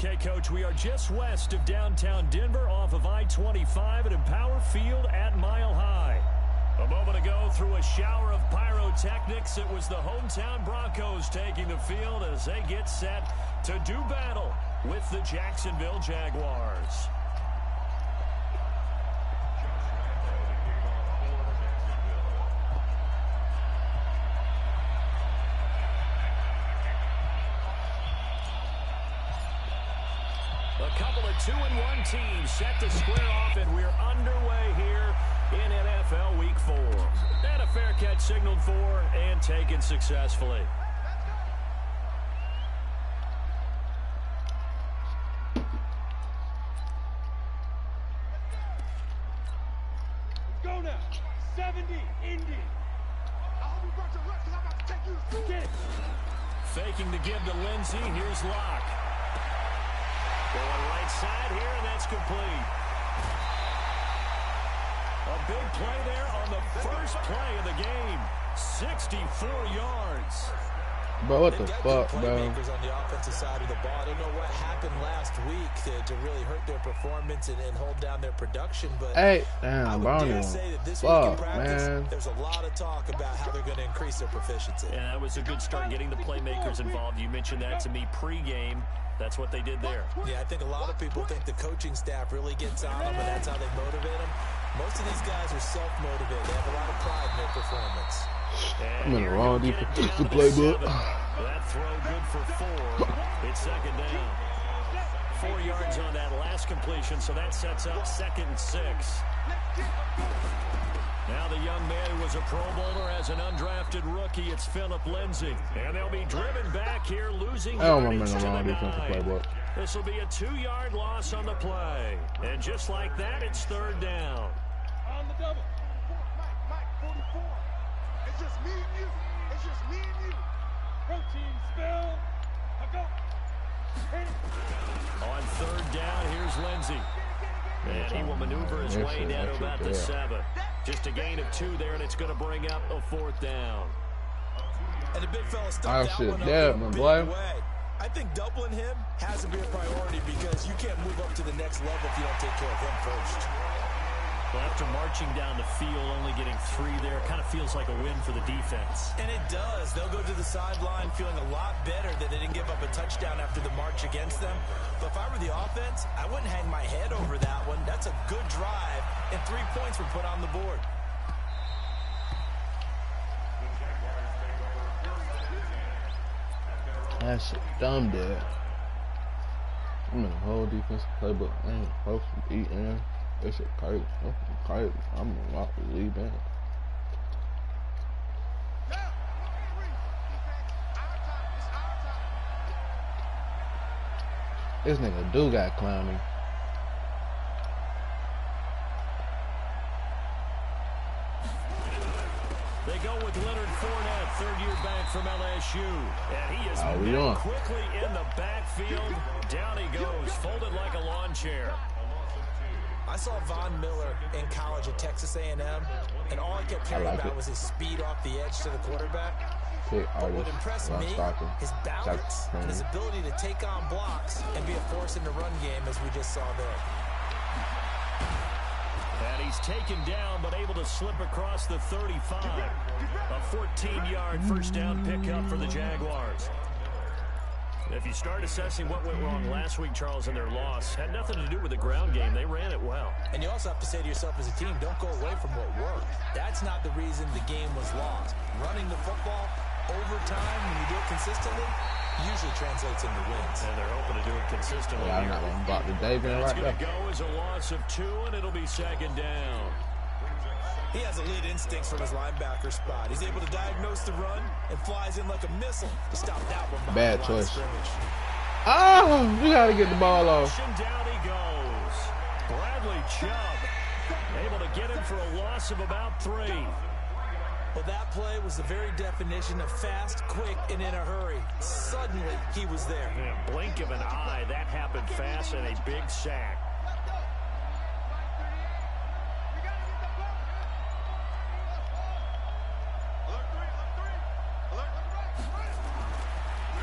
Okay, Coach, we are just west of downtown Denver off of I-25 at Empower Field at Mile High. A moment ago, through a shower of pyrotechnics, it was the hometown Broncos taking the field as they get set to do battle with the Jacksonville Jaguars. A couple of 2-1 teams set to square off, and we're underway here in NFL Week 4. And a fair catch signaled for and taken successfully. Let's go now. 70, Indy. I hope you brought your reps because I'm about to take you to get it. Faking the give to Lindsey. Here's Locke. Going right side here, and that's complete. A big play there on the first play of the game. 64 yards. Bro, what the fuck, bro? Playmakers on the offensive side of the ball. I don't know what happened last week to really hurt their performance and hold down their production. But hey, damn, I would dare say that this week in practice, man. There's a lot of talk about how they're going to increase their proficiency. Yeah, that was a good start getting the playmakers involved. You mentioned that to me pregame. That's what they did there. Yeah, I think a lot of people think the coaching staff really gets on them, and that's how they motivate them. Most of these guys are self-motivated. They have a lot of pride in their performance. I'm in the wrong defensive playbook. That throw good for 4. It's second down. 4 yards on that last completion, so that sets up 2nd and 6. Now the young man who was a Pro Bowler as an undrafted rookie, it's Phillip Lindsay. And they'll be driven back here, losing yardage to the 9. This will be a 2-yard loss on the play. And just like that, it's 3rd down. On the double. Mike, 44. It's just me and you. It's just me and you. Protein spill. I go. Hit it. On 3rd down, here's Lindsay. And he will maneuver his way down to about the 7. Just a gain of 2 there, and it's going to bring up a 4th down. And the big fella stuffed that one up in a big way. I think doubling him has to be a priority because you can't move up to the next level if you don't take care of him first. Well, after marching down the field, only getting 3 there, it kind of feels like a win for the defense. And it does. They'll go to the sideline feeling a lot better that they didn't give up a touchdown after the march against them. But if I were the offense, I wouldn't hang my head over that one. That's a good drive, and 3 points were put on the board. That's dumb, dude. I'm in the whole defensive playbook. I ain't supposed to be in. This shit crazy. Crazy. I'm not leaving. This nigga do got clowning. They go with Leonard Fournette, 3rd-year back from LSU. And he is met quickly in the backfield. Down he goes, folded like a lawn chair. I saw Von Miller in college at Texas A&M, and all I kept hearing about was his speed off the edge to the quarterback. But what impressed me, his balance and his ability to take on blocks and be a force in the run game, as we just saw there. And he's taken down, but able to slip across the 35. A 14-yard first down pickup for the Jaguars. If you start assessing what went wrong last week, Charles, in their loss, had nothing to do with the ground game. They ran it well. And you also have to say to yourself as a team, don't go away from what worked. That's not the reason the game was lost. Running the football over time, when you do it consistently, usually translates into wins. And they're hoping to do it consistently. Yeah, I'm not going to block the David right there. It's going to go as a loss of 2, and it'll be 2nd down. He has elite instincts from his linebacker spot. He's able to diagnose the run and flies in like a missile to stop that one. Bad choice. Oh, we got to get the ball off. Down he goes. Bradley Chubb able to get him for a loss of about 3. Well, that play was the very definition of fast, quick, and in a hurry. Suddenly, he was there. In a blink of an eye, that happened fast and a big sack.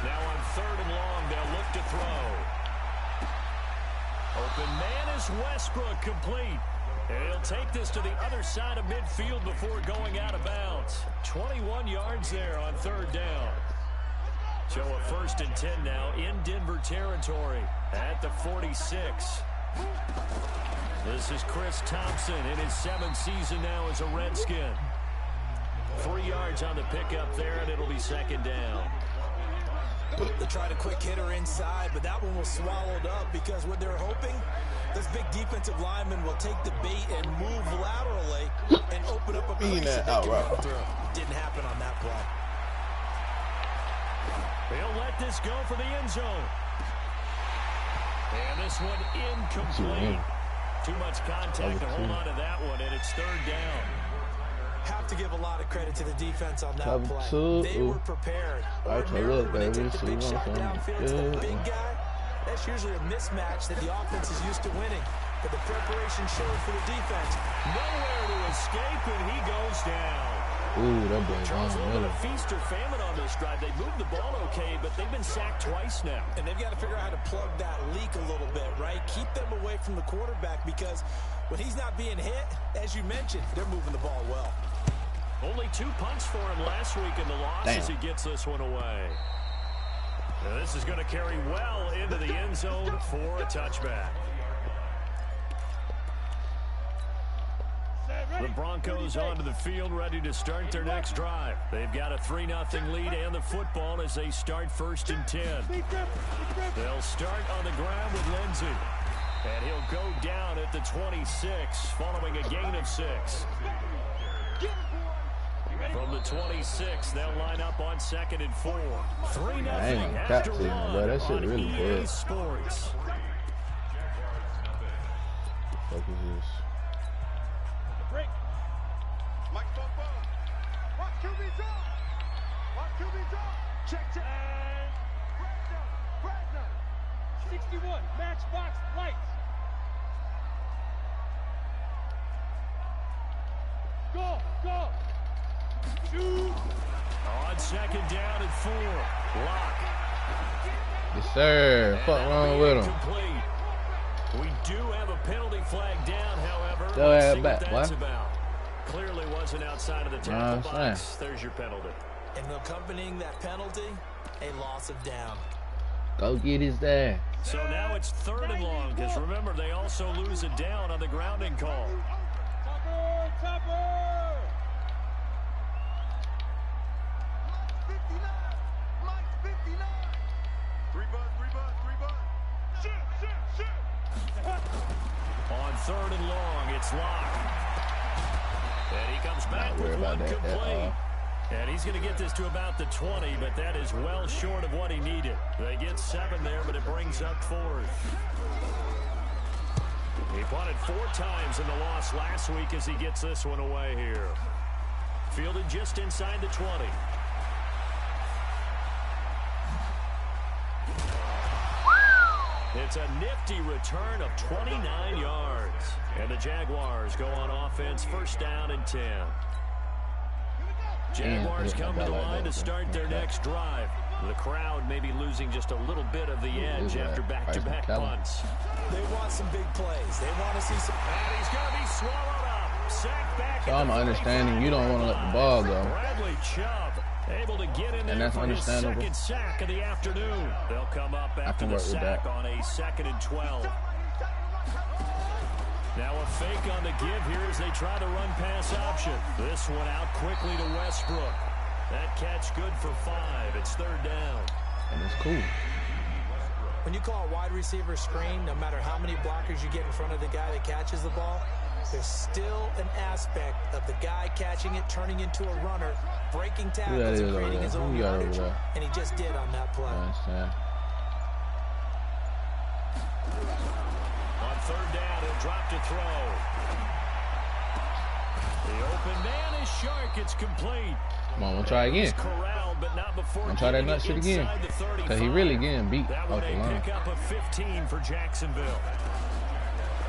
Now on 3rd and long, they'll look to throw. open man is Westbrook, complete. And he'll take this to the other side of midfield before going out of bounds. 21 yards there on third down. So a 1st and 10 now in Denver territory at the 46. This is Chris Thompson in his 7th season now as a Redskin. 3 yards on the pickup there, and it'll be 2nd down. They tried a quick hitter inside, but that one was swallowed up because what they're hoping, this big defensive lineman will take the bait and move laterally and open up a crease that they can run through. Didn't happen on that play. They'll let this go for the end zone. And this one incomplete. Too much contact to hold on to that one, and it's 3rd down. Have to give a lot of credit to the defense on that play. They were prepared. Remember, when they take the big shot downfield to the big guy, that's usually a mismatch that the offense is used to winning. But the preparation showed for the defense. Nowhere to escape, and he goes down. Ooh, that boy Charles, a little bit of feast or famine on this drive. They moved the ball okay, but they've been sacked twice now. And they've got to figure out how to plug that leak a little bit, right? Keep them away from the quarterback because when he's not being hit, as you mentioned, they're moving the ball well. Only 2 punts for him last week in the loss as he gets this one away. Now this is going to carry well into the end zone for a touchback. The Broncos onto the field, ready to start their next drive. They've got a 3-0 lead and the football as they start 1st and 10. They'll start on the ground with Lindsey. And he'll go down at the 26, following a gain of 6. From the 26, they'll line up on 2nd and 4. 3-0 after 1 on EA Sports. What is this? Break. Mike Bobo. Watch QB drop. Watch QB drop. Check. Bradner. 61. Matchbox lights. Go. Shoot. On 2nd down and 4. Lock. Yes, sir. Fuck wrong with him. We do have a penalty flag down, however. Go Let's ahead see back, what that's about. Clearly wasn't outside of the tackle box. There's your penalty. And accompanying that penalty, a loss of down. Go get his dad. So now it's 3rd and long, because remember, they also lose a down on the grounding call. Topper. 59. 3 bud. Shit. On 3rd and long, it's locked. And he comes back with one complete. And he's going to get this to about the 20, but that is well short of what he needed. They get 7 there, but it brings up 4th. He punted 4 times in the loss last week as he gets this one away here. Fielded just inside the 20. It's a nifty return of 29 yards. And the Jaguars go on offense, 1st down and 10. Jaguars come to the line to start their next drive. The crowd may be losing just a little bit of the edge after back-to-back punts. They want some big plays. They want to see some... And he's going to be swallowed up. Sacked back. So I'm understanding you don't want to let the ball go. Bradley Chubb able to get in there for his 2nd sack of the afternoon. They'll come up after the sack on a 2nd and 12. Now a fake on the give here as they try to run pass option. This one out quickly to Westbrook. That catch good for 5. It's 3rd down. And it's cool. When you call a wide receiver screen, no matter how many blockers you get in front of the guy that catches the ball, there's still an aspect of the guy catching it, turning into a runner, breaking tackles, and creating his own yardage. And he just did on that play. On 3rd down, he'll drop to throw. The open man is Shark. It's complete. Come on, we'll try again. I'll try that nut shit again. Because he really getting beat off the line. Pick up a 15 for Jacksonville.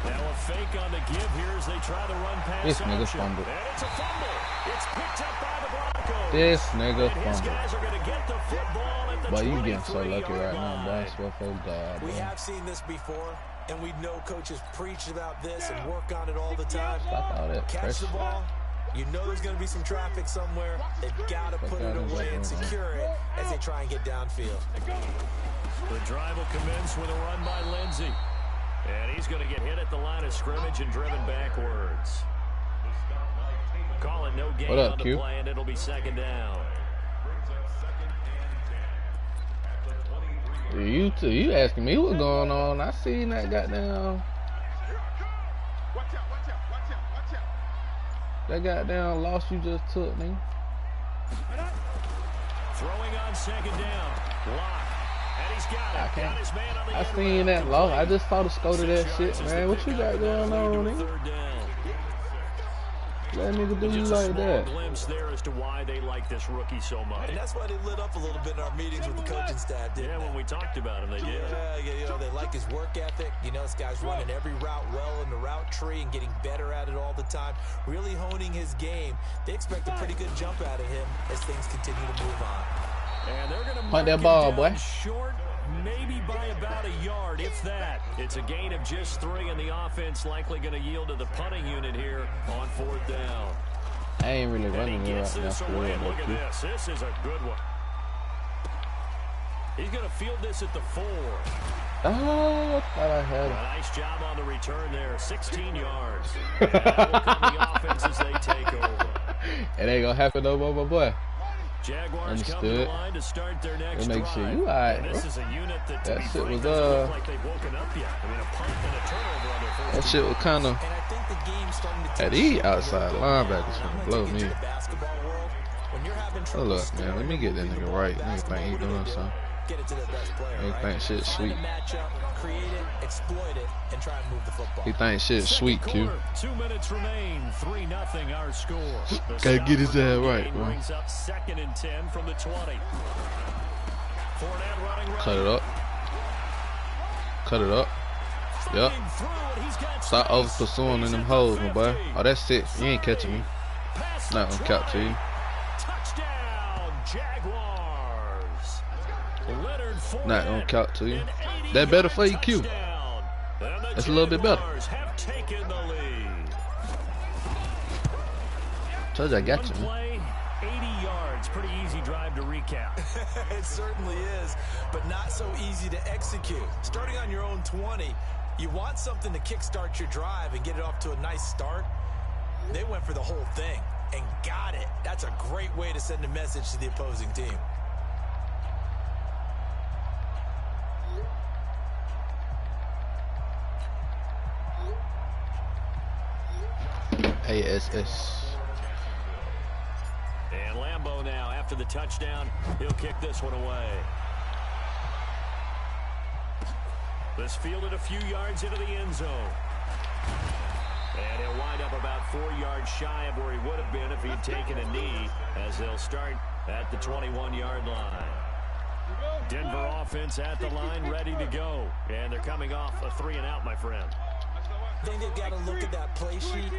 Now a fake on the give here as they try to run past this nigga fumbled. And it's a fumble. It's picked up by the Broncos. This nigga His guys are going to get the football at the 23-yard line. But you getting so lucky right now, boy. I swear for God. We have seen this before. And we know coaches preach about this and work on it all the time. Catch the pressure. ball. You know there's going to be some traffic somewhere. They've got to put it away and secure it as they try and get downfield. The drive will commence with a run by Lindsey. And he's going to get hit at the line of scrimmage and driven backwards. Calling no gain on the play, and it'll be second down. You too. You asking me what's going on? I seen that goddamn. That goddamn loss you just took, man. Throwing on second down. Lock. And he's got it. Got his man on the I seen that loss. I just saw the score to that shit, man. What you got going on, nigga? That nigga do you like that? Glimpse there as to why they like this rookie so much. And that's why they lit up a little bit in our meetings with the coaching staff, didn't they? When we talked about him, they did. Yeah, you know, they like his work ethic. You know, this guy's running every route well in the route tree and getting better at it all the time. Really honing his game. They expect a pretty good jump out of him as things continue to move on. And they're going to punt that ball, boy. Short, maybe by about a yard, if that. It's a gain of just 3, and the offense likely going to yield to the punting unit here on 4th down. I ain't really running it right now. Look at this. This is a good one. He's going to field this at the 4. Oh, thought I had it. A nice job on the return there. 16 yards. And that will come the offense as they take over. It ain't going to happen no more, my boy. Jaguars come to the line to start their next drive. Make sure you alright, bro. This is a unit that shit was like they've woken up yet. I mean, a punt and a turnover on their first. That shit was kind of. At these outside linebackers gonna blow me. Hold up, man. Let me get that nigga right. Nigga think he doing something. Get it to the best player. He think shit sweet. Create it, exploit it, and try and move the football. He think shit sweet, Q. 2 minutes remain. 3-0 our score. Gotta get his ass right, bro. Brings up 2nd and 10 from the 20. Cut it up. Cut it up. Yep. Stop over pursuing in them holes, my boy. Oh, that's it. You ain't catching me. Not gonna catch you. Touchdown, Jaguars. Not gonna count to you. That better for you, Q. That's a little bit better. Told you I got you, man. 80 yards, pretty easy drive to recap. It certainly is, but not so easy to execute. Starting on your own 20, you want something to kickstart your drive and get it off to a nice start. They went for the whole thing and got it. That's a great way to send a message to the opposing team. ASS. And Lambeau now, after the touchdown, he'll kick this one away. This fielded a few yards into the end zone. And he'll wind up about 4 yards shy of where he would have been if he'd taken a knee, as they'll start at the 21-yard line. Denver offense at the line, ready to go. And they're coming off a 3-and-out, my friend. I think they've got to look at that play sheet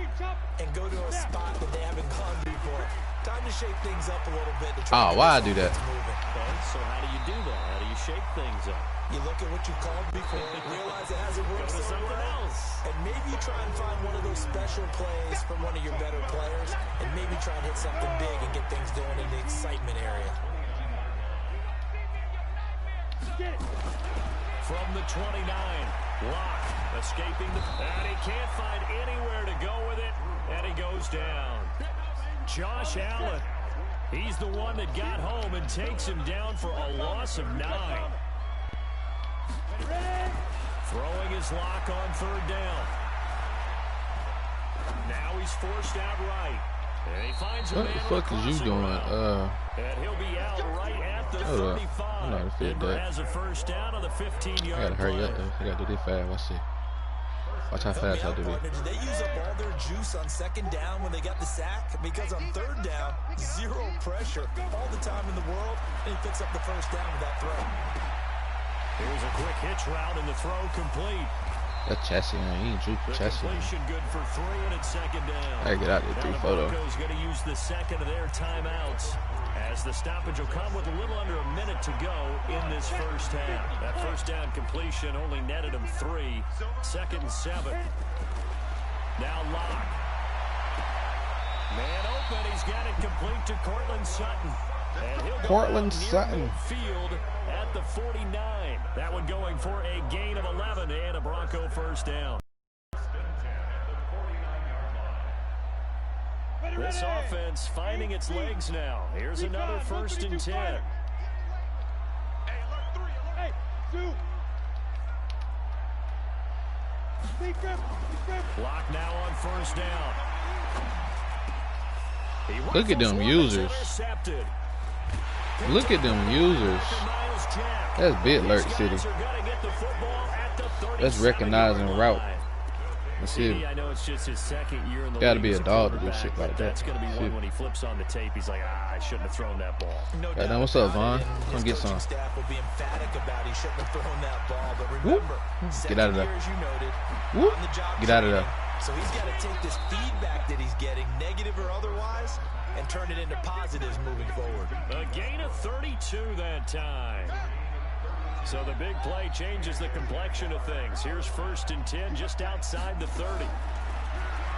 and go to a spot that they haven't gone before. Time to shake things up a little bit. To try why I do that? Okay, so how do you do that? How do you shake things up? You look at what you called before, realize it hasn't worked Go to something else. And maybe you try and find one of those special plays from one of your better players, and maybe try and hit something big and get things going in the excitement area. From the 29, Locke escaping and he can't find anywhere to go with it, and he goes down. Josh Allen, he's the one that got home and takes him down for a loss of 9. Throwing his lock on 3rd down. Now he's forced out right. And he finds what the fuck is you doing? And he'll be out right at the 35. Denver has a first down on the 15-yard I gotta hurry up though. I gotta do this fast. Watch it. Watch how fast I do it. Did they use up all their juice on 2nd down when they got the sack? Because on 3rd down, 0 pressure all the time in the world, and he picks up the first down with that throw. Here's a quick hitch route and the throw complete. That chassis, man. He ain't drooping chassis. Good for 3, and it's 2nd down. I gotta get out there 3 photo. Broncos going to use the second of their timeouts As the stoppage will come with a little under a minute to go in this first half. That first down completion only netted him 3. 2nd and 7. Now Locke. Man open. He's got it complete to Cortland Sutton. And he'll go Cortland Sutton. Field at the 49. That one going for a gain of 11 and a Bronco first down. This offense finding its legs now. Here's another 1st and 10. Lock now on 1st down. Look at them users. Look at them users. That's Bit Alert City. That's recognizing route. Let's see. I know it's just his 2nd year in the Gotta be a dog to do shit like that. That's gonna be one when he flips on the tape. He's like, I shouldn't have thrown that ball. No doubt. What's up, Vaughn? Come get some. Staff will be emphatic about he shouldn't have thrown that ball, but remember, get out of there. As you noted, Whoop. on the job Get out of there. So he's got to take this feedback that he's getting, negative or otherwise, and turn it into positives moving forward. A gain of 32 that time. So the big play changes the complexion of things. Here's 1st and 10 just outside the 30.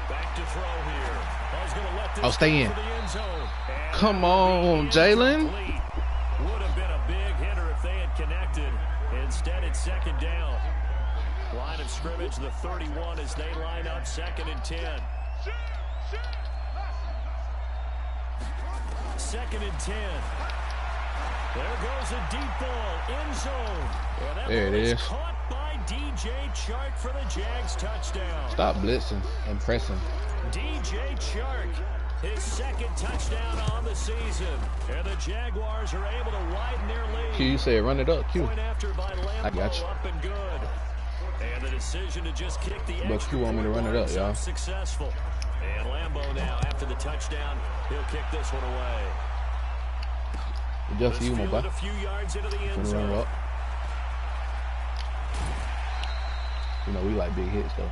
Back to throw here. Ball's going to let this stay in. For the end zone. Come on, Jalen. Would have been a big hitter if they had connected. Instead, it's 2nd down. Line of scrimmage, the 31 as they line up 2nd and 10. 2nd and 10. There goes a deep ball, end zone. There it is. Caught by DJ Chark for the Jags touchdown. Stop blitzing and pressing. DJ Chark, his 2nd touchdown on the season. And the Jaguars are able to widen their lead. Q, you said run it up, Q. Point after by Lambeau, I got you. up and good. And the decision to just kick the But Q want me to run it up, y'all. Successful. And Lambeau now, after the touchdown, he'll kick this one away. Just for you, my boy. A few yards into the end zone. Run it up. You know, we like big hits, though.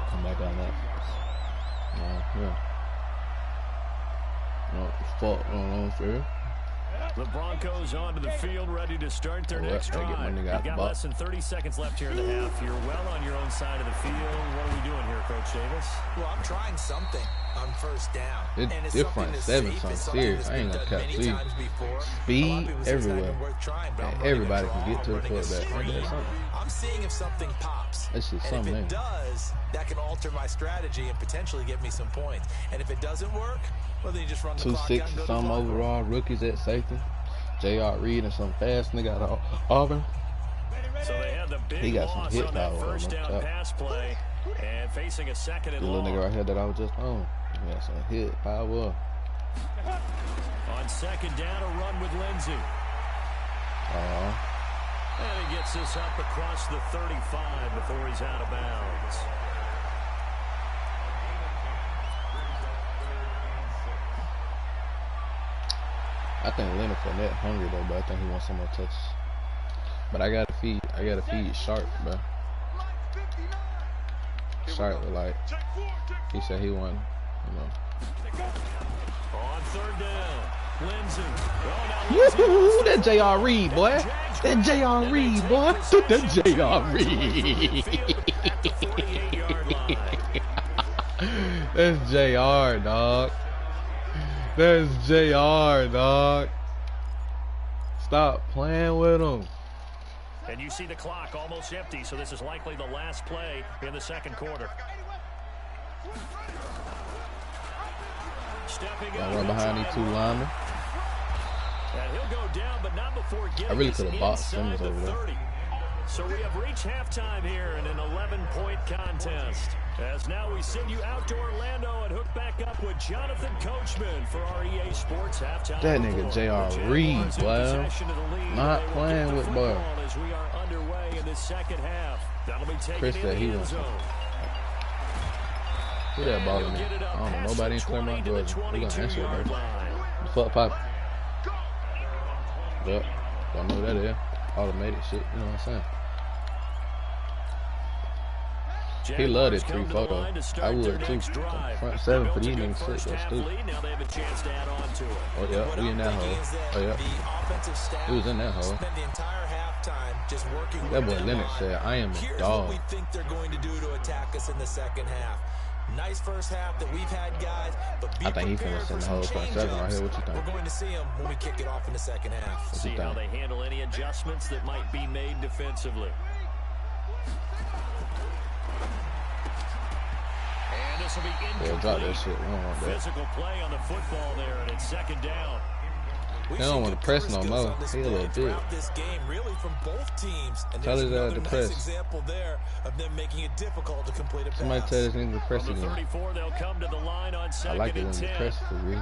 Come back on that. No, yeah. No, fuck, no, fair. The Broncos onto the field, ready to start their next drive. You've got less than 30 seconds left here in the half. You're well on your own side of the field. What are we doing here, Coach Davis? Well, I'm trying something on 1st down. It's different. 7 something serious. I ain't gonna cut you. Speed everywhere. And everybody can get to the quarterback. Ain't that something? I'm seeing if something pops. That's just something. And if it does, that can alter my strategy and potentially get me some points. And if it doesn't work, well, then you just run the clock out and go to some overall rookies at safety. J.R. Reed and some fast nigga out of Auburn. So they had the big he got some hit power. First down pass play and facing a 2nd and the long. Little nigga right here that I was just on. He got some hit power. On 2nd down, a run with Lindsey. And he gets this up across the 35 before he's out of bounds. I think Leonard Fournette hungry though, but I think he wants some more touches. But I gotta feed Sharp, bro. Sharp, like he said he won, you know. On 3rd down, Lindsey. Woohoo! That J.R. Reed, boy. That J.R. Reed, boy. That J.R. Reed. That's J.R., dog. That's J.R., dog. Stop playing with him. And you see the clock almost empty, so this is likely the last play in the 2nd quarter. Stepping I run behind these 2 linemen. And he'll go down, but not before getting I really could have boxed Simmons the over 30. there. So we have reached halftime here in an 11-point contest. As now we send you out to Orlando and hook back up with Jonathan Coachman for our EA Sports halftime. That nigga J.R. Reed, boy. Not playing with boy. As we are underway in the 2nd half. That'll be taken Chris said he wants zone. Who that ball in there? I don't know. Nobody in Claremont, Georgia. We're going to answer it, bro. The fuck pop. Yep. Don't know what that is. Automated shit. You know what I'm saying? He loved it 3-4 though. I would too. Front 7 for these niggas shit. That's stupid. Now they have a chance to add on to it. Oh yeah, we in that hole. Oh yeah. He was in that hole. That boy Leonard said, "I am a dog." What we think they're going to do to attack us in the second half. Nice first half that we've had, guys, but be I think he finna send the whole front 7 right here. What you think? We're going to see him when we kick it off in the second half. See how they handle any adjustments that might be made defensively. And this will be incomplete. Drop that shit. We don't want that. Physical play on the football there, and it's second down. They don't want to press no more. He a little bit. This game, really, from both teams. And tell his ass to press. Example there of them making it difficult to complete a pass. Somebody tell this nigga to press again. 34, they'll come to the line on I like it when you press for real.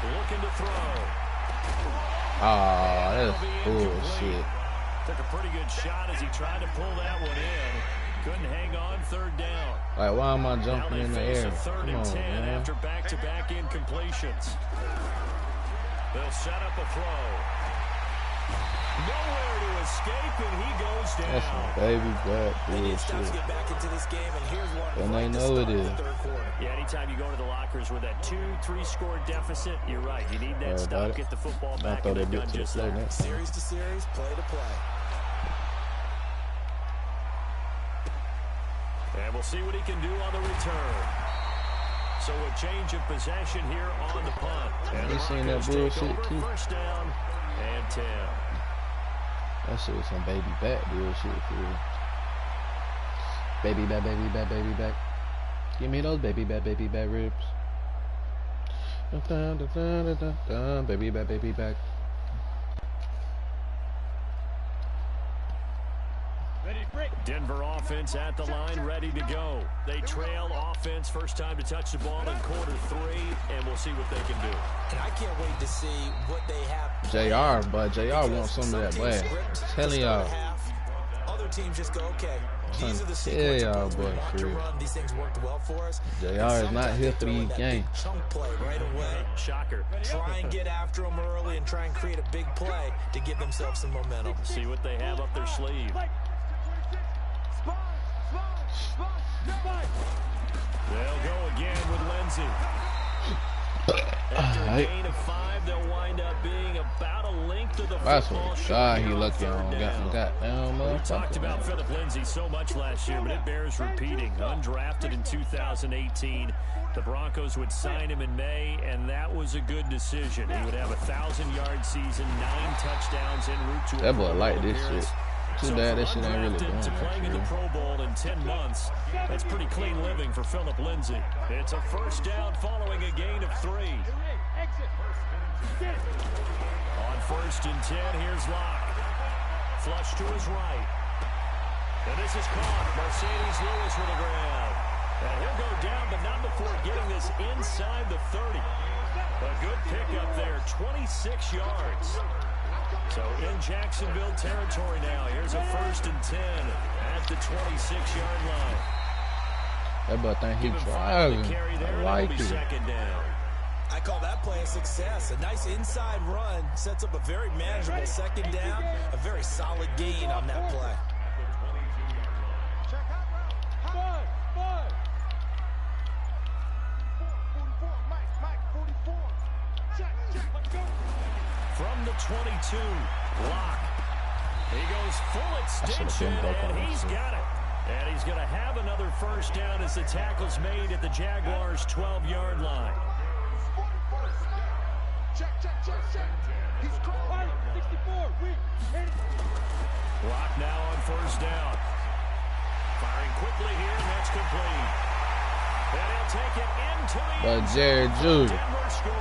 Looking to throw. Ah, that's bullshit. Took a pretty good shot as he tried to pull that one in. Couldn't hang on, third down. Like, why am I jumping in the air? Now they face a 3rd and 10 after back-to-back incompletions. They'll set up a throw. Nowhere to escape, and he goes down. That's my baby back bullshit. To get back into this game, and here's one and they know it is. Yeah, anytime you go to the lockers with that 2-3 score deficit, you're right. You need that stop, get the football back, and they've done just that. Series to series, play to play. And we'll see what he can do on the return. So a change of possession here on the punt. And you seen that bullshit too? First down and 10. That shit was some baby back bullshit for real. Baby back, baby back, baby back. Give me those baby back ribs. Baby back, baby back. Denver offense at the line, ready to go. They trail offense, first time to touch the ball in quarter 3, and we'll see what they can do. And I can't wait to see what they have. JR, but JR wants some of that bad. Telling y'all. Other teams just go, okay, these are the sequences we want to run. These things worked well for us. JR is not here for these games. Chunk play right away. Shocker. Try and get after them early and try and create a big play to give themselves some momentum. See what they have up their sleeve. They'll go again with Lindsey. After a gain of 5, they'll wind up being about a length of the football. God, he lucky on goddamn We talked about Philip Lindsey so much last year, but it bears repeating. Undrafted in 2018. The Broncos would sign him in May, and that was a good decision. He would have a 1,000-yard season, 9 touchdowns en route to a that boy like this shit. Too bad that shit ain't really doing to playing in the Pro Bowl in 10 months. That's pretty clean living for Philip Lindsey. It's a first down following a gain of 3. On 1st and 10, here's Locke. Flush to his right. And this is caught. Mercedes Lewis with a grab. And he'll go down, but not before getting this inside the 30. A good pickup there, 26 yards. So in Jacksonville territory now. Here's a 1st and 10 at the 26-yard line. That boy think he driving. I like it. Second down. I call that play a success. A nice inside run sets up a very manageable second down. A very solid gain on that play. From the 22, Locke. He goes full extension, and he's got it. And he's going to have another first down as the tackle's made at the Jaguars' 12-yard line. Locke now on first down. Firing quickly here, and that's complete. And he'll take it into the But Jared Jr. Denver score.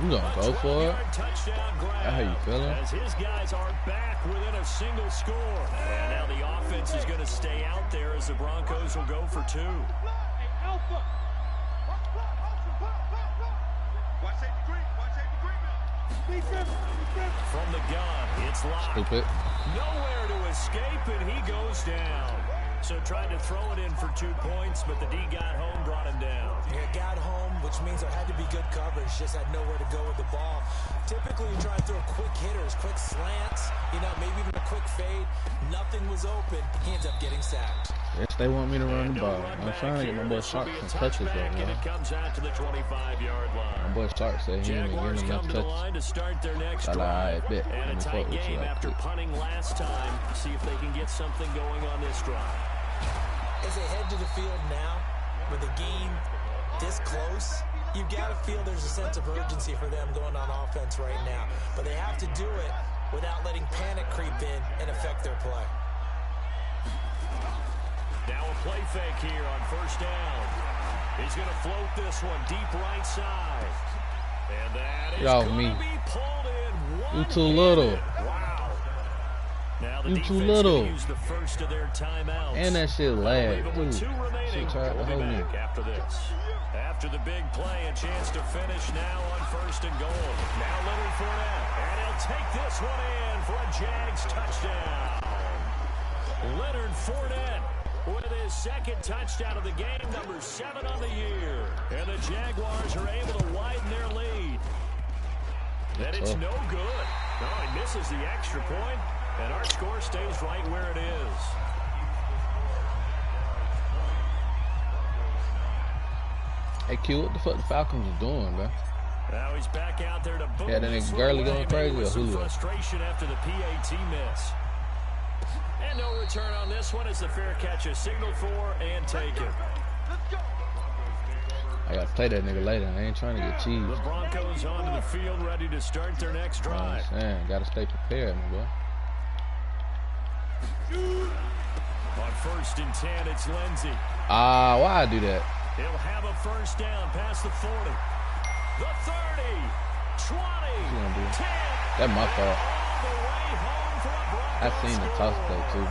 You gonna go for it? How you feeling? As his guys are back within a single score. And now the offense is going to stay out there as the Broncos will go for 2. From the gun, it's Locke. Stupid. Nowhere to escape, and he goes down. So tried to throw it in for 2 points, but the D got home, brought him down. Yeah, got home, which means there had to be good coverage. Just had nowhere to go with the ball. Typically, you try to throw quick hitters, quick slants, maybe even a quick fade. nothing was open, he ends up getting sacked. Yes, they want me to run the ball. I'm trying to get my boy Shark some touches though, man. It comes out to the 25-yard line. My boy Shark said he ain't getting enough touches. To start their next I drive. bet. And a tight game after punting last time. See if they can get something going on this drive. As they head to the field now, with the game this close, you got to feel there's a sense of urgency for them going on offense right now. But they have to do it without letting panic creep in and affect their play. Now a play fake here on first down. He's going to float this one deep right side. And that is going to be pulled in. You too little. Wow. Now the you too little. Use the first of their timeouts. And that shit lag. With 2 remaining. We'll be back after this. After the big play, a chance to finish now on first and goal. Now Leonard Fournette. And he'll take this one in for a Jags touchdown. Leonard Fournette with his second touchdown of the game, number 7 on the year. And the Jaguars are able to widen their lead. And it's no good. No, he misses the extra point, and our score stays right where it is. Hey, Q, what the fuck the Falcons are doing, bro? Now he's back out there to boom. Yeah, that nigga Gurley going crazy or Julio? Frustration after the PAT miss. And no return on this one as the fair catch is signaled for and taken. I got to play that nigga later. I ain't trying to get cheese. The Broncos onto the field ready to start their next drive. Got to stay prepared, my boy. On first and 10, it's Lindsey. Why I do that? He'll have a first down past the 40. The 30, 20, 10. That's my fault. I seen the toss play too.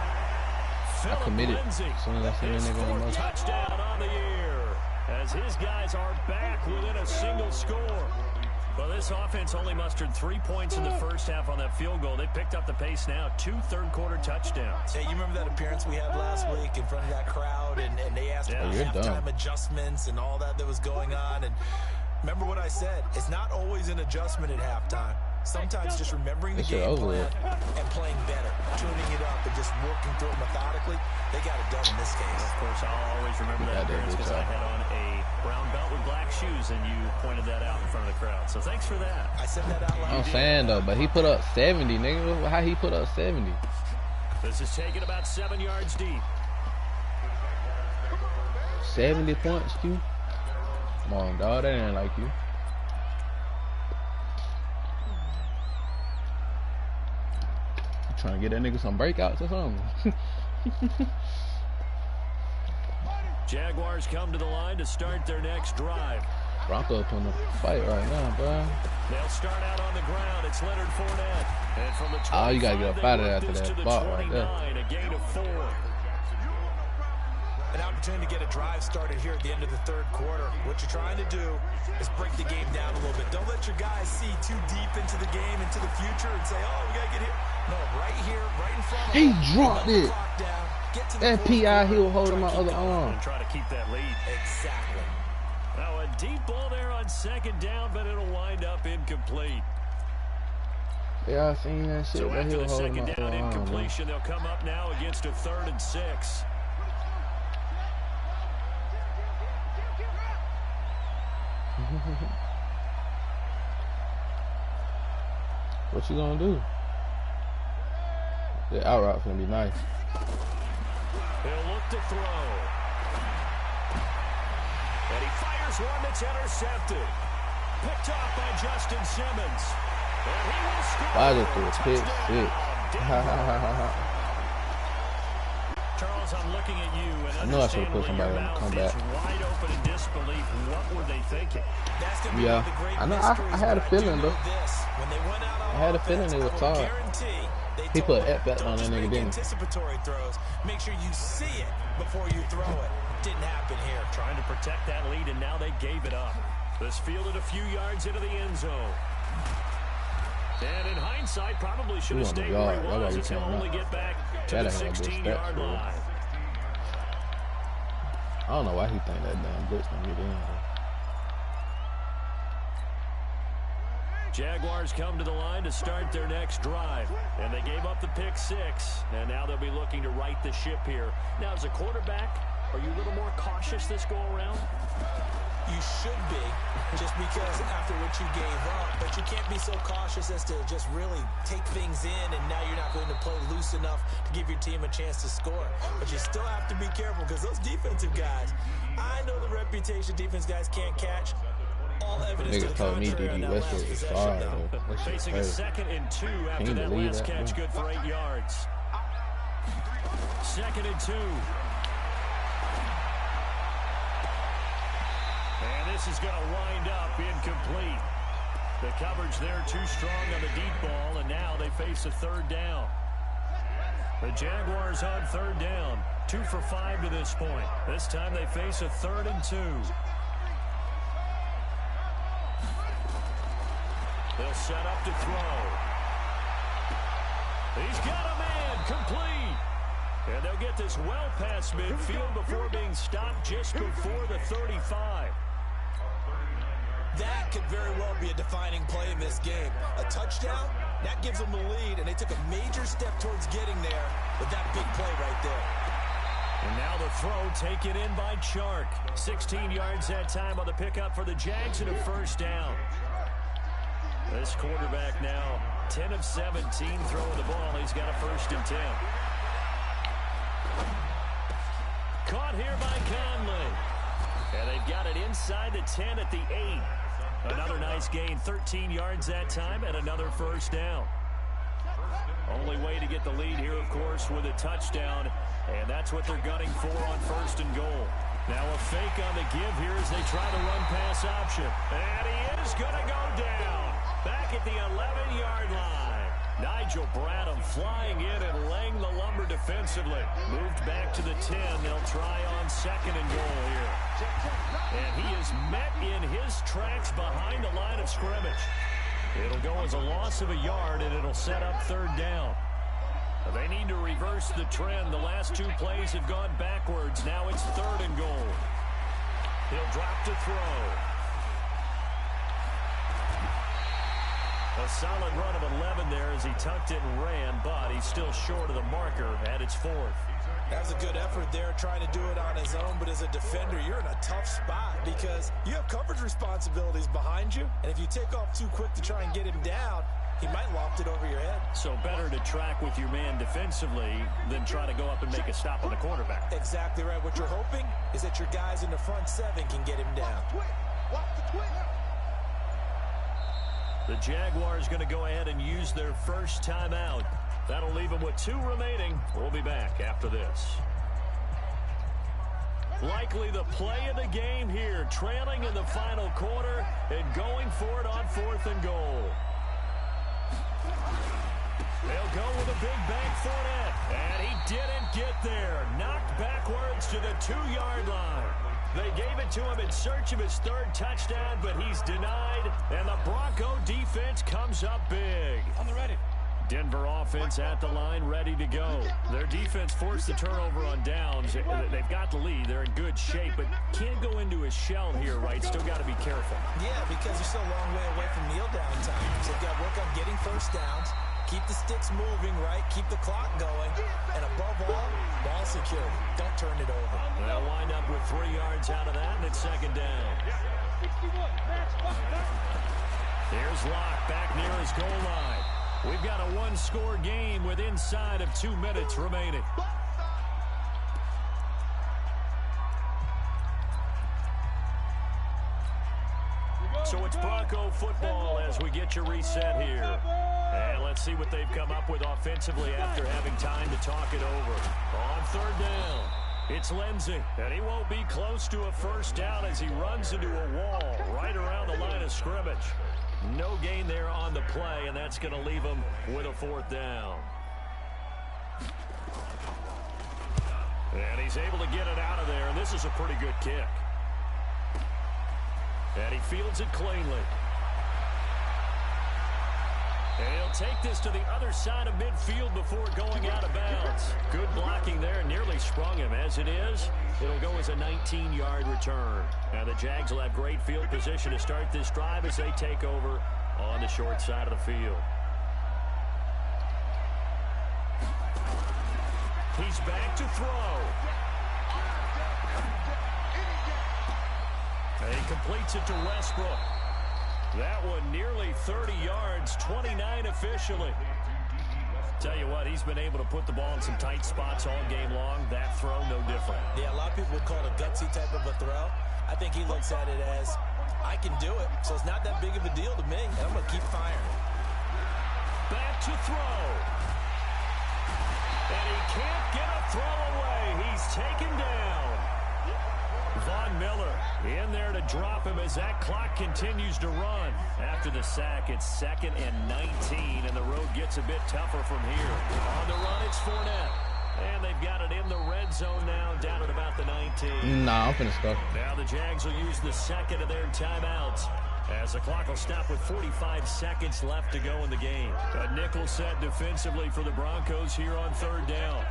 I committed as soon as I seen that nigga on the motion. Touchdown on the year as his guys are back within a single score. Well, this offense only mustered 3 points in the first half on that field goal. They picked up the pace now. 2 third-quarter touchdowns. Hey, you remember that appearance we had last week in front of that crowd, and they asked about halftime adjustments and all that was going on. And remember what I said? It's not always an adjustment at halftime. Sometimes just remembering the game plan and playing better, tuning it up and just working through it methodically. They got it done in this case. Of course, I'll always remember that appearance because I had on a brown belt with black shoes, and you pointed that out in front of the crowd. So thanks for that. I said that out loud. I'm saying, though, but he put up 70, nigga. How he put up 70? This is taken about 7 yards deep. 70 points, Q? Come on, dog. That ain't like you. Trying to get that nigga some breakouts or something. Jaguars come to the line to start their next drive. Broncos in the fight right now, bro. They'll start out on the ground. It's Leonard Fournette. And from the you gotta get up out of there after that spot right there. A gain of 4. An opportunity to get a drive started here at the end of the third quarter. What you're trying to do is break the game down a little bit. Don't let your guys see too deep into the game, into the future, and say, oh, we got to get here. No, right here, right in front of him. He dropped it. That P.I. he was holding my other arm. And try to keep that lead. Exactly. Now a deep ball there on second down, but it'll wind up incomplete. Yeah, I seen that shit. So after the second down incompletion, they'll come up now against a 3rd and 6. What you gonna do? The out route's gonna be nice. He'll look to throw. And he fires one that's intercepted. Picked off by Justin Simmons. And he will score. I just threw a pick 6. Charles, I'm looking at you, and I know I should have put somebody on the comeback. Wide open in disbelief. What were they thinking? Yeah, I know. I had a feeling though. I had a feeling it was hard. He put F back on that nigga, didn't he? Anticipatory throws. Make sure you see it before you throw it. Didn't happen here. Trying to protect that lead, and now they gave it up. This fielded a few yards into the end zone. And in hindsight, probably should have stayed where he was. He's going to only get back to the 16-yard line. I don't know why he think that damn blitz gonna get in. Jaguars come to the line to start their next drive. And they gave up the pick 6. And now they'll be looking to right the ship here. Now, as a quarterback, are you a little more cautious this go-around? You should be, just because after what you gave up. But you can't be so cautious as to just really take things in, and now you're not going to play loose enough to give your team a chance to score. But you still have to be careful, because those defensive guys, I know the reputation defense guys can't catch. All evidence to the contrary on that last possession, though. Facing a 2nd and 2 after that last catch, good for 8 yards. 2nd and 2. And this is going to wind up incomplete. The coverage there too strong on the deep ball, and now they face a 3rd down. The Jaguars on 3rd down. 2 for 5 to this point. This time they face a 3rd and 2. They'll set up to throw. He's got a man, complete. And they'll get this well past midfield before being stopped just before the 35. That could very well be a defining play in this game. A touchdown, that gives them the lead, and they took a major step towards getting there with that big play right there. And now the throw taken in by Chark. 16 yards that time on the pickup for the Jags and a 1st down. This quarterback now 10 of 17 throwing the ball. He's got a 1st and 10. Caught here by Conley. And they've got it inside the 10 at the 8. Another nice gain, 13 yards that time, and another 1st down. Only way to get the lead here, of course, with a touchdown, and that's what they're gunning for on 1st and goal. Now a fake on the give here as they try the run-pass option. And he is going to go down back at the 11-yard line. Nigel Bradham flying in and laying the lumber defensively. Moved back to the 10. They'll try on 2nd and goal here. And he is met in his tracks behind the line of scrimmage. It'll go as a loss of a yard, and it'll set up 3rd down. They need to reverse the trend. The last 2 plays have gone backwards. Now it's 3rd and goal. He'll drop to throw. A solid run of 11 there as he tucked it and ran, but he's still short of the marker at its 4th. That was a good effort there, trying to do it on his own, but as a defender, you're in a tough spot because you have coverage responsibilities behind you, and if you take off too quick to try and get him down, he might loft it over your head. So better to track with your man defensively than try to go up and make a stop on the quarterback. Exactly right. What you're hoping is that your guys in the front 7 can get him down. The Jaguars going to go ahead and use their 1st timeout. That'll leave them with 2 remaining. We'll be back after this. Likely the play of the game here, trailing in the final quarter and going for it on 4th and goal. They'll go with a big bank Fournette, and he didn't get there. Knocked backwards to the 2-yard line. They gave it to him in search of his 3rd touchdown, but he's denied, and the Bronco defense comes up big. On the ready. Denver offense at the line, ready to go. Their defense forced the turnover on downs. They've got the lead. They're in good shape, but can't go into a shell here, right? Still got to be careful. Yeah, because you're still a long way away from kneel down time. So you've got to work on getting 1st downs, keep the sticks moving, right? Keep the clock going, and above all, ball security. Don't turn it over. They'll wind up with 3 yards out of that, and it's 2nd down. Here's Locke back near his goal line. We've got a 1-score game with inside of 2 minutes remaining. So it's Bronco football as we get your reset here. And let's see what they've come up with offensively after having time to talk it over. On 3rd down, it's Lindsey, and he won't be close to a 1st down as he runs into a wall right around the line of scrimmage. No gain there on the play, and that's going to leave him with a 4th down. And he's able to get it out of there, and this is a pretty good kick. And he fields it cleanly. And he'll take this to the other side of midfield before going out of bounds. Good blocking there, nearly sprung him. As it is, it'll go as a 19-yard return. Now the Jags will have great field position to start this drive as they take over on the short side of the field. He's back to throw. And he completes it to Westbrook. That one nearly 30 yards, 29 officially. Tell you what, he's been able to put the ball in some tight spots all game long. That throw, no different. Yeah, a lot of people would call it a gutsy type of a throw. I think he looks at it as, I can do it, so it's not that big of a deal to me, and I'm going to keep firing. Back to throw. And he can't get a throw away. He's taken down. Von Miller in there to drop him as that clock continues to run. After the sack, it's 2nd and 19, and the road gets a bit tougher from here. On the run, it's Fournette. And they've got it in the red zone now, down at about the 19. Nah, I'm finna stop. Now the Jags will use the second of their timeouts, as the clock will stop with 45 seconds left to go in the game. A nickel set defensively for the Broncos here on 3rd down.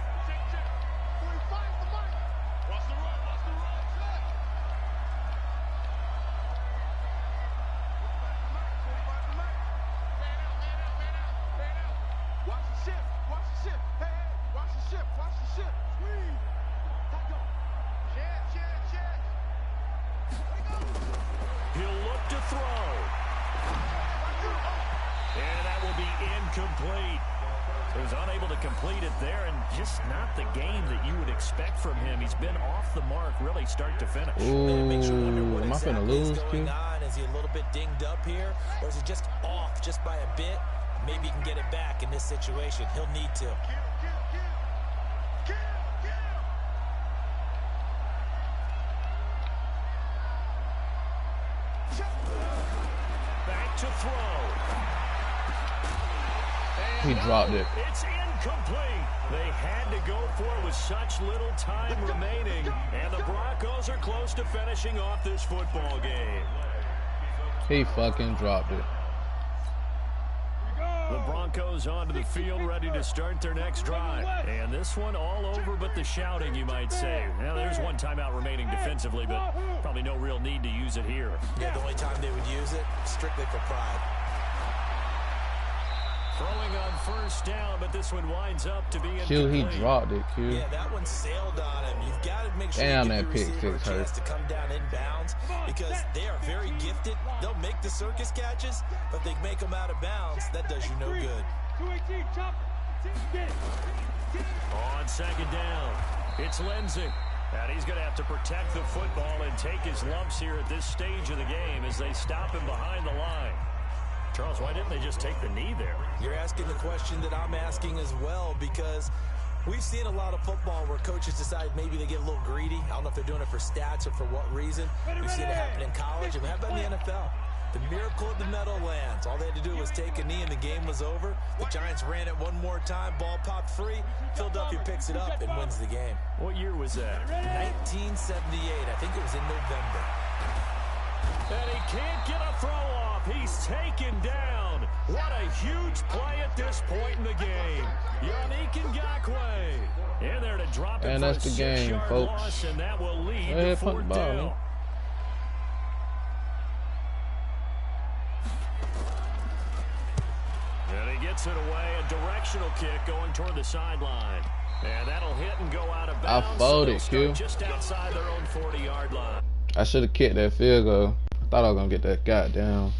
Complete. He was unable to complete it there, and just not the game that you would expect from him. He's been off the mark, really, start to finish. Ooh, am I finna lose, going on? Is he a little bit dinged up here, or is he just off just by a bit? Maybe he can get it back in this situation. He'll need to. Back to throw. He dropped it. It's incomplete. They had to go for it with such little time remaining, and the Broncos are close to finishing off this football game. He fucking dropped it. The Broncos onto the field, ready to start their next drive. And this one all over but the shouting, you might say. Now, there's one timeout remaining defensively, but probably no real need to use it here. Yeah, the only time they would use it, strictly for pride. Throwing on 1st down, but this one winds up to be incomplete. Q, he dropped it, Q. Yeah, that one sailed on him. You've got to make sure Damn, you give that the pick receiver a six chance to come down inbounds, because they are very gifted. They'll make the circus catches, but they make them out of bounds. That does you no good. On 2nd down, it's Lindsey. And he's going to have to protect the football and take his lumps here at this stage of the game as they stop him behind the line. Charles, why didn't they just take the knee there? You're asking the question that I'm asking as well, because we've seen a lot of football where coaches decide maybe they get a little greedy. I don't know if they're doing it for stats or for what reason. We've seen it happen in college, and how about in the NFL? The miracle of the Meadowlands. All they had to do was take a knee, and the game was over. The Giants ran it one more time. Ball popped free. Philadelphia picks it up and wins the game. What year was that? 1978. I think it was in November. And he can't get a throw off. He's taken down. What a huge play at this point in the game. Yannick Ngakoue in there to drop it. And that's the game, folks. Loss, and that will lead to 4th down. And he gets it away. A directional kick going toward the sideline. And that'll hit and go out of bounds. I folded, Q. Just outside their own 40-yard line. I should have kicked that field goal. I thought I was going to get that goddamn